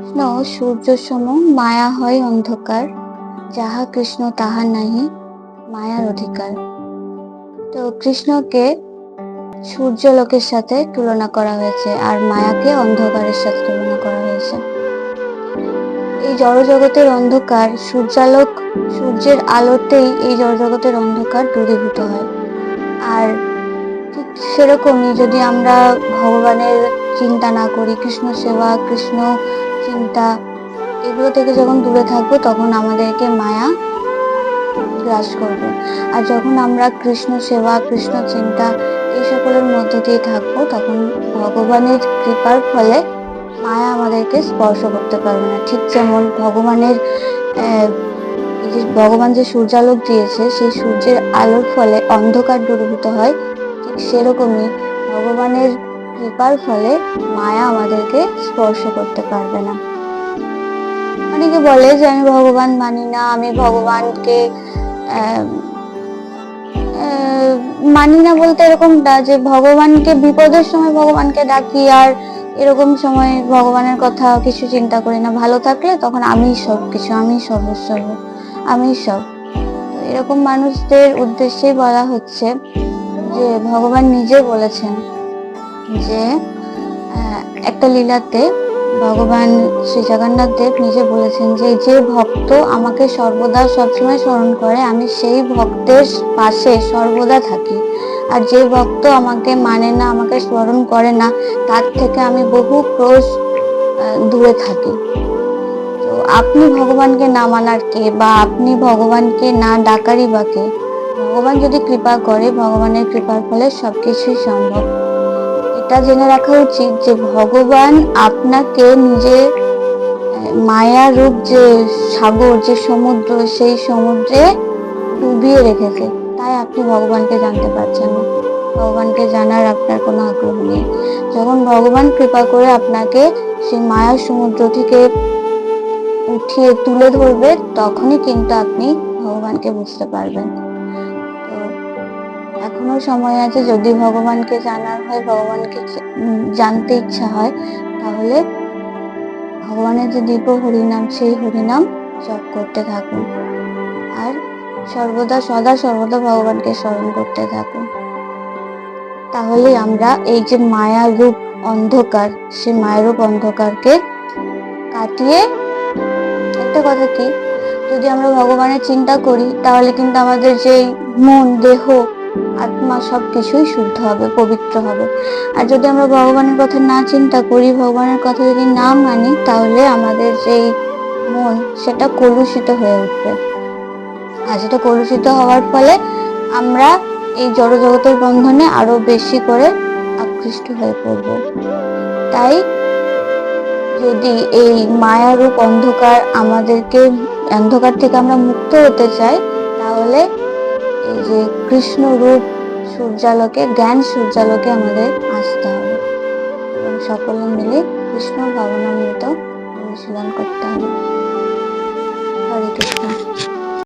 কৃষ্ণ সূর্য সম, মায়া হয় অন্ধকার, যাহা কৃষ্ণ তাহা নাহি মায়ার অধিকার। তো কৃষ্ণকে সূর্যলোকের সাথে তুলনা করা হয়েছে আর মায়াকে অন্ধকারের সাথে তুলনা করা হয়েছে। এই জড়জগতের অন্ধকার সূর্যালোক, সূর্যের আলোতেই এই জড়জগতের অন্ধকার দূরীভূত হয়। আর ঠিক সেরকমই যদি আমরা ভগবানের চিন্তা না করি, কৃষ্ণ সেবা, কৃষ্ণ চিন্তা, এগুলো থেকে যখন দূরে থাকবো তখন আমাদেরকে মায়া গ্রাস করবে। আর যখন আমরা কৃষ্ণ সেবা, কৃষ্ণ চিন্তা এই সকলের মধ্য দিয়ে থাকবো তখন ভগবানের কৃপার ফলে মায়া আমাদেরকে স্পর্শ করতে পারবে না। ঠিক যেমন ভগবানের ভগবান যে সূর্যালোক দিয়েছে, সেই সূর্যের আলোর ফলে অন্ধকার দূরীভূত হয়, ঠিক সেরকমই ভগবানের কৃপার ফলে মায়া আমাদেরকে স্পর্শ করতে পারবে না। অনেকে বলে যে আমি ভগবান মানি না, আমি ভগবানকে মানি না বলতে এরকমটা যে ভগবানকে বিপদের সময় ভগবানকে ডাকি আর এরকম সময় ভগবানের কথা কিছু চিন্তা করি না। ভালো থাকলে তখন আমি সব কিছু, আমি সর্বস্ব, আমি সব। এরকম মানুষদের উদ্দেশ্যেই বলা হচ্ছে যে ভগবান নিজে বলেছেন যে একটা লীলাতে ভগবান শ্রী জগন্নাথ দেব নিজে বলেছেন যে যে ভক্ত আমাকে সর্বদা সবসময় স্মরণ করে, আমি সেই ভক্তের পাশে সর্বদা থাকি। আর যে ভক্ত আমাকে মানে না, আমাকে স্মরণ করে না, তার থেকে আমি বহু ক্রোশ দূরে থাকি। তো আপনি ভগবানকে না মানার কে, বা আপনি ভগবানকে না ডাকারই বা কে? ভগবান যদি কৃপা করে, ভগবানের কৃপার ফলে সবকিছুই সম্ভব। এটা জেনে রাখা উচিত যে ভগবান আপনাকে নিজে মায়া রূপ যে সাগর, যে সমুদ্র, সেই সমুদ্রে ডুবিয়ে রেখেছে। তাই আপনি ভগবানকে জানতে পারছেন না, ভগবানকে জানার আপনার কোনো আগ্রহ নেই। যখন ভগবান কৃপা করে আপনাকে সেই মায়ার সমুদ্র থেকে উঠিয়ে তুলে ধরবে, তখনই কিন্তু আপনি ভগবানকে বুঝতে পারবেন। তো এখনো সময় আছে, যদি ভগবানকে জানার হয়, ভগবানকে জানতে ইচ্ছা হয়, তাহলে ভগবানের যে দিব্য হরিনাম, সেই হরিনাম জপ করতে থাকুন আর সর্বদা সদা সর্বদা ভগবানকে স্মরণ করতে থাকুন। তাহলে আমরা এই যে মায়া রূপ অন্ধকার, সেই মায়ারূপ অন্ধকারকে কাটিয়ে, একটা কথা কি, যদি আমরা ভগবানের চিন্তা করি তাহলে কিন্তু আমাদের যে মন, দেহ, আত্মা সবকিছুই শুদ্ধ হবে, পবিত্র হবে। আর যদি আমরা ভগবানের কথা না চিন্তা করি, ভগবানের কথা যদি না মানি, তাহলে আমাদের যেই মন সেটা কলুষিত হয়ে উঠবে। আর সেটা কলুষিত হওয়ার ফলে আমরা এই জড়জগতের বন্ধনে আরো বেশি করে আকৃষ্ট হয়ে পড়ব। তাই যদি এই মায়ারূপ অন্ধকার আমাদেরকে, অন্ধকার থেকে আমরা মুক্ত হতে চাই, তাহলে এই যে কৃষ্ণ রূপ সূর্যালোকে, জ্ঞান সূর্যালোকে আমাদের আসতে হবে এবং সকলে মিলে কৃষ্ণ ভাবনামৃত অনুশীলন করতে হবে। হরে কৃষ্ণ।